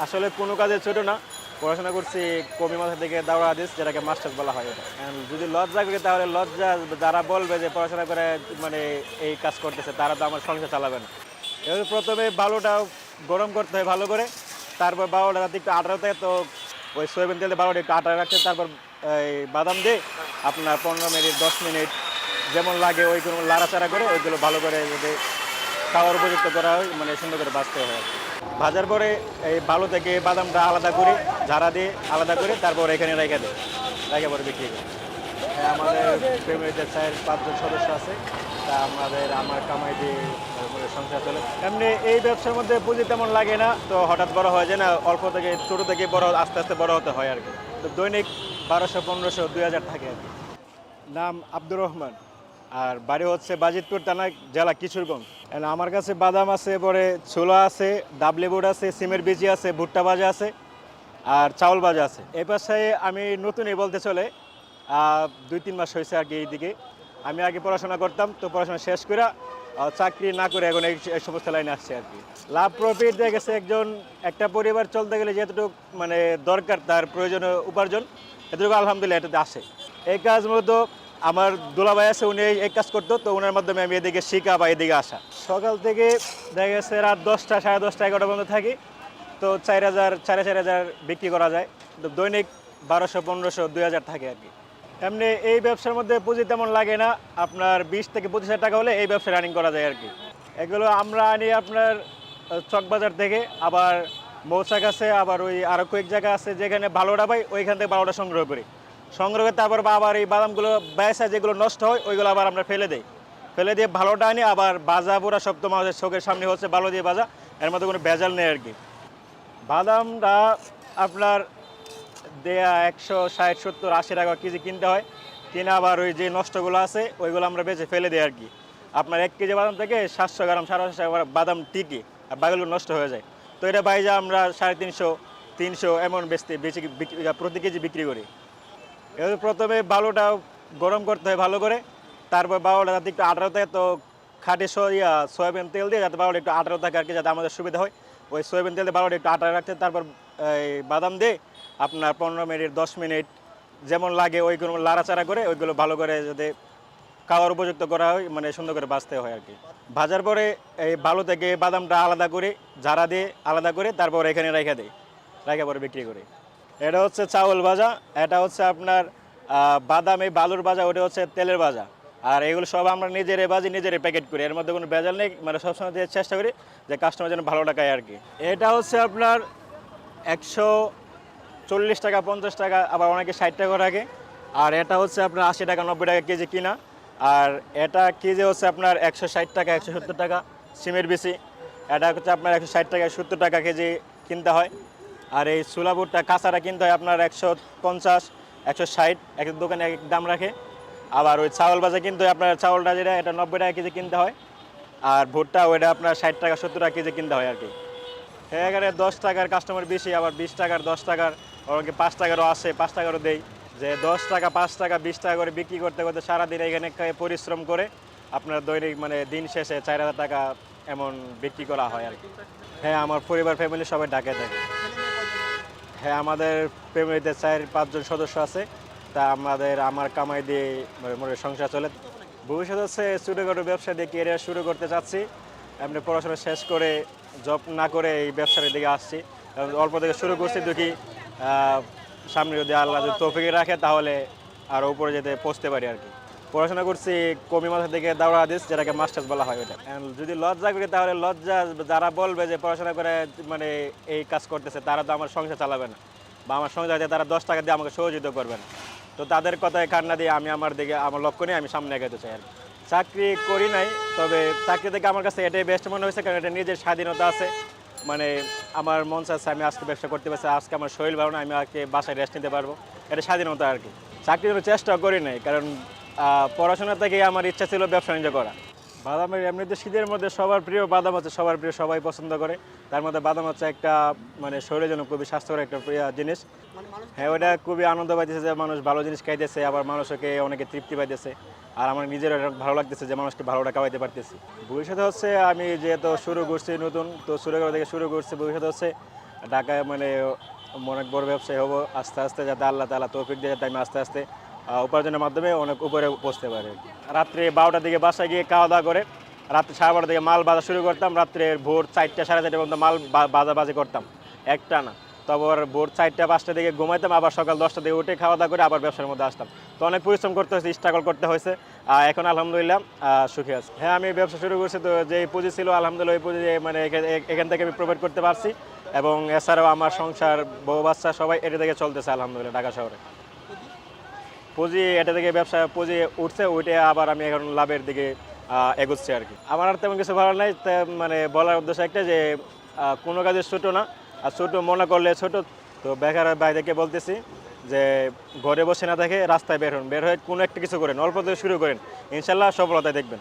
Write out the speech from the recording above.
আসলে কোনো কাজে ছোট না। পড়াশোনা করছি কমি মাথা থেকে দাওরা হাদিস, যেটাকে মাস্টার্স বলা হয় এটা। যদি লজ্জা করি তাহলে লজ্জা, যারা বলবে যে পড়াশোনা করে মানে এই কাজ করতেছে তারা তো আমার সংসার চালাবে না। এবার প্রথমে বালুটা গরম করতে হয় ভালো করে, তারপর বালুটা রাতে একটু আটা দেয়, তো ওই সয়াবিন তেলে বালুটা একটু আটা রাখছে, তারপর এই বাদাম দিয়ে আপনার 15 মিনিট 10 মিনিট যেমন লাগে ওইগুলো লাড়াচাড়া করে ওইগুলো ভালো করে যদি খাওয়ার উপযুক্ত করা হয়, মানে সুন্দর করে ভাজতে হয় আর কি। ভাজার পরে এই বালু থেকে বাদামটা আলাদা করে ঝাড়া দিয়ে আলাদা করে তারপর এখানে রেখে দেয়, রেখে পরে বিক্রি করে। হ্যাঁ, আমাদের ফ্যামিলিতে 4-5 জন সদস্য আছে, তা আমার কামাই দিয়ে সংসার চলে। এমনি এই ব্যবসার মধ্যে পুঁজি তেমন লাগে না, তো হঠাৎ বড় হয় যায় না, অল্প থেকে ছোটো থেকে বড় আস্তে আস্তে বড় হতে হয় আর কি। তো দৈনিক 1200, 1500, 2000 থাকে আর কি। নাম আব্দুর রহমান, আর বাড়ি হচ্ছে বাজিতপুর থানা, জেলা কিশোরগঞ্জ। আমার কাছে বাদাম আছে, পরে ছোলা আছে, ডাবলি বুট আছে, সিমের বিচি আছে, ভুট্টা ভাজা আছে, আর চাউল ভাজা আছে। এই পাশে আমি নতুনই বলতে চলে 2-3 মাস হয়েছে আর কি। এইদিকে আমি আগে পড়াশোনা করতাম, তো পড়াশোনা শেষ করে চাকরি না করে এখন এই সমস্ত লাইনে আসছে আর কি। লাভ প্রফিট দিয়ে গেছে একটা পরিবার চলতে গেলে যেটুকু মানে দরকার তার প্রয়োজনীয় উপার্জন, এতটুকু আলহামদুলিল্লাহ এটাতে আসে। এই কাজ মূলত আমার দুলাভাই আছে, উনি এই কাজ করতো, তো ওনার মাধ্যমে আমি এদিকে শিখা বা এদিকে আসা। সকাল থেকে দেখা গেছে রাত 10টা, 10:30, 11টা পর্যন্ত থাকি, তো 4000, 4,500 বিক্রি করা যায়। তো দৈনিক 1200, 1500, 2000 থাকে আর কি। এমনি এই ব্যবসার মধ্যে পুঁজি তেমন লাগে না, আপনার 20 থেকে 25,000 টাকা হলে এই ব্যবসা রানিং করা যায় আর কি। এগুলো আমরা আনি আপনার চকবাজার থেকে, আবার মৌচাক আছে, আবার ওই আরও কয়েক জায়গা আছে যেখানে ভালোটা পাই, ওইখান থেকে ভালোটা সংগ্রহ করি। সংগ্রহ করে তারপর আবার এই বাদামগুলো বেচা, যেগুলো নষ্ট হয় ওইগুলো আবার আমরা ফেলে দিই, ফেলে দিয়ে ভালোটা আনি আবার বাজা পুরা শক্ত মানুষের চোখের সামনে হচ্ছে ভালো দিয়ে বাজা, এর মধ্যে কোনো ভেজাল নেই আর কি। বাদামটা আপনার দেয়া 160, 70, 80 টাকা কেজি কিনতে হয়, কিনে আবার ওই যে নষ্টগুলো আছে ওইগুলো আমরা বেঁচে ফেলে দিই আর কি। আপনার 1 কেজি বাদাম থেকে 700 গ্রাম, 750 গ্রাম বাদাম টিকে, আর বাকিগুলো নষ্ট হয়ে যায়। তো এটা বাইজা আমরা 350, 300 এমন বেশি প্রতি কেজি বিক্রি করি। এবার প্রথমে বালুটা গরম করতে হয় ভালো করে, তারপর বালুটা যাতে একটু আঠারো থাকে, তো খাঁটি সয়াবিন তেল দিয়ে যাতে বালুটা একটু আঠারো থাকে আর কি, যাতে আমাদের সুবিধা হয়। ওই সয়াবিন তেল দিয়ে বালুটা একটু আঠারো রাখতে, তারপর এই বাদাম দিয়ে আপনার 15 মিনিট 10 মিনিট যেমন লাগে ওইগুলো লাড়াচাড়া করে ওইগুলো ভালো করে যাতে খাওয়ার উপযুক্ত করা হয়, মানে সুন্দর করে ভাজতে হয় আর কি। ভাজার পরে এই বালু থেকে বাদামটা আলাদা করে ঝাড়া দিয়ে আলাদা করে তারপর এখানে রেখে দেয়, রেখে পরে বিক্রি করি। এটা হচ্ছে চাউল ভাজা, এটা হচ্ছে আপনার বাদাম, এই বালুর ভাজা, ওটা হচ্ছে তেলের ভাজা। আর এগুলো সব আমরা নিজেরাই ভাজি, নিজেরাই প্যাকেট করি, এর মধ্যে কোনো ভেজাল নেই, মানে সবসময় চেষ্টা করি যে কাস্টমার যেন ভালো টাকায় আর কি। এটা হচ্ছে আপনার 140 টাকা, 50 টাকা, আবার অনেকে 60 টাকা রাখে। আর এটা হচ্ছে আপনার 80 টাকা, 90 টাকা কেজি কিনা। আর এটা কেজি হচ্ছে আপনার 160 টাকা, 170 টাকা সিমের বিচি। এটা হচ্ছে আপনার 160 টাকা, 70 টাকা কেজি কিনতে হয়। আর এই ছোলা বুটটা কাঁচাটা কিনতে হয় আপনার 150, 160, এক এক দোকানে এক এক দাম রাখে। আবার ওই চাউল ভাজা কিন্তু আপনার চাউলটা যেটা, এটা 90 টাকা কেজি কিনতে হয়। আর ভুট্টা ওইটা আপনার 60 টাকা, 70 টাকা কেজি কিনতে হয় আর কি। এখানে 10 টাকার কাস্টমার বেশি, আবার 20 টাকার, 10 টাকার, ওরকম 5 টাকারও আসে, 5 টাকারও দেই। যে 10 টাকা, 5 টাকা, 20 টাকা করে বিক্রি করতে করতে সারাদিন এখানে পরিশ্রম করে আপনার দৈনিক মানে দিন শেষে 4,000 টাকা এমন বিক্রি করা হয় আর কি। হ্যাঁ, আমার পরিবার ফ্যামিলি সবাই ঢাকায় থাকে। হ্যাঁ, আমাদের ফ্যামিলিতে 4-5 জন সদস্য আছে, তা আমার কামাই দিয়ে মোটামুটি সংসার চলে। ভবিষ্যৎ হচ্ছে ছোটোখাটো ব্যবসা দিয়ে কেরিয়ার শুরু করতে চাচ্ছি। এমনি পড়াশোনা শেষ করে জব না করে এই ব্যবসার দিকে আসছি। অল্প থেকে শুরু করছি, দেখি সামনে যদি আল্লাহ যদি তৌফিক রাখে তাহলে আরও উপরে যেতে পৌঁছতে পারি আর কি। পড়াশোনা করছি কমি মাথা থেকে দাওরা হাদিস, যেটাকে মাস্টার্স বলা হয় ওটা। যদি লজ্জা করি তাহলে লজ্জা, যারা বলবে যে পড়াশোনা করে মানে এই কাজ করতেছে তারা তো আমার সংসার চালাবে না, বা আমার সংসারে তারা 10 টাকা দিয়ে আমাকে সহযোগিতা করবে না। তো তাদের কথায় কান্না দিয়ে আমি আমার দিকে আমার লক্ষ্য নিয়ে আমি সামনে এগোতে চাই আর কি। চাকরি করি নাই, তবে চাকরি থেকে আমার কাছে এটাই বেস্ট মনে হয়েছে, কারণ এটা নিজের স্বাধীনতা আছে। মানে আমার মন চাচ্ছে আমি আজকে ব্যবসা করতে পারছি, আজকে আমার শরীর ভালো না, আমি আজকে বাসায় রেস্ট নিতে পারবো, এটা স্বাধীনতা আর কি। চাকরির জন্য চেষ্টা করি নাই, কারণ পড়াশোনা থেকে আমার ইচ্ছা ছিল ব্যবসা বাণিজ্য করা। বাদামের এমনিতে শীতের মধ্যে সবার প্রিয় বাদাম হচ্ছে, সবার প্রিয়, সবাই পছন্দ করে। তার মধ্যে বাদাম হচ্ছে একটা মানে শরীরের জন্য খুবই স্বাস্থ্যকর একটা প্রিয় জিনিস। হ্যাঁ, ওটা খুবই আনন্দ পাইতেছে যে মানুষ ভালো জিনিস খাইতেছে, আবার মানুষকে অনেকে তৃপ্তি পাইতেছে। আর আমার নিজের ভালো লাগতেছে যে মানুষকে ভালোটা খাওয়াইতে পারতেছি। ভবিষ্যতে হচ্ছে আমি যেহেতু শুরু করছি নতুন, তো শুরু থেকে শুরু করছি, ভবিষ্যতে হচ্ছে ঢাকায় মানে অনেক বড় ব্যবসায়ী হবো আস্তে আস্তে, যাতে আল্লাহ তাআলা তৌফিক দিয়ে যাতে আমি আস্তে আস্তে উপার্জনের মাধ্যমে অনেক উপরে পৌঁছতে পারি। রাত্রে 12টার দিকে বাসায় গিয়ে খাওয়া দাওয়া করে রাত্রে 12:30 থেকে মাল বাজা শুরু করতাম, রাত্রে ভোর 4টা 4:30 পর্যন্ত মাল বাজাবাজি করতাম একটা না। তারপর ভোর 4টা 5টা দিকে ঘুমাইতাম, আবার সকাল 10টা দিকে উঠে খাওয়া দাওয়া করে আবার ব্যবসার মধ্যে আসতাম। তো অনেক পরিশ্রম করতে হয়েছে, স্ট্রাগল করতে হয়েছে। এখন আলহামদুলিল্লাহ সুখী আছি। হ্যাঁ, আমি ব্যবসা শুরু করছি, তো যে পুঁজি ছিল আলহামদুলিল্লাহ ওই পুঁজি মানে এখান থেকে আমি প্রোভাইড করতে পারছি, এবং এছাড়াও আমার সংসার বউ বাচ্চা সবাই এটা থেকে চলতেছে আলহামদুলিল্লাহ ঢাকা শহরে। পুঁজি এটা থেকে ব্যবসা পুঁজি উঠছে, ওইটা আবার আমি এখন লাভের দিকে এগোচ্ছি আর কি। আমার আর তেমন কিছু ভালো নাই, মানে বলার উদ্দেশ্য একটা যে কোনো কাজে ছোট না, আর ছোট মনে করলে ছোট। তো বেকার ভাইদেরকে বলতেছি যে ঘরে বসে না থেকে রাস্তায় বের হন, বের হয়ে কোনো একটা কিছু করেন, অল্প থেকে শুরু করেন, ইনশাল্লাহ সফলতা দেখবেন।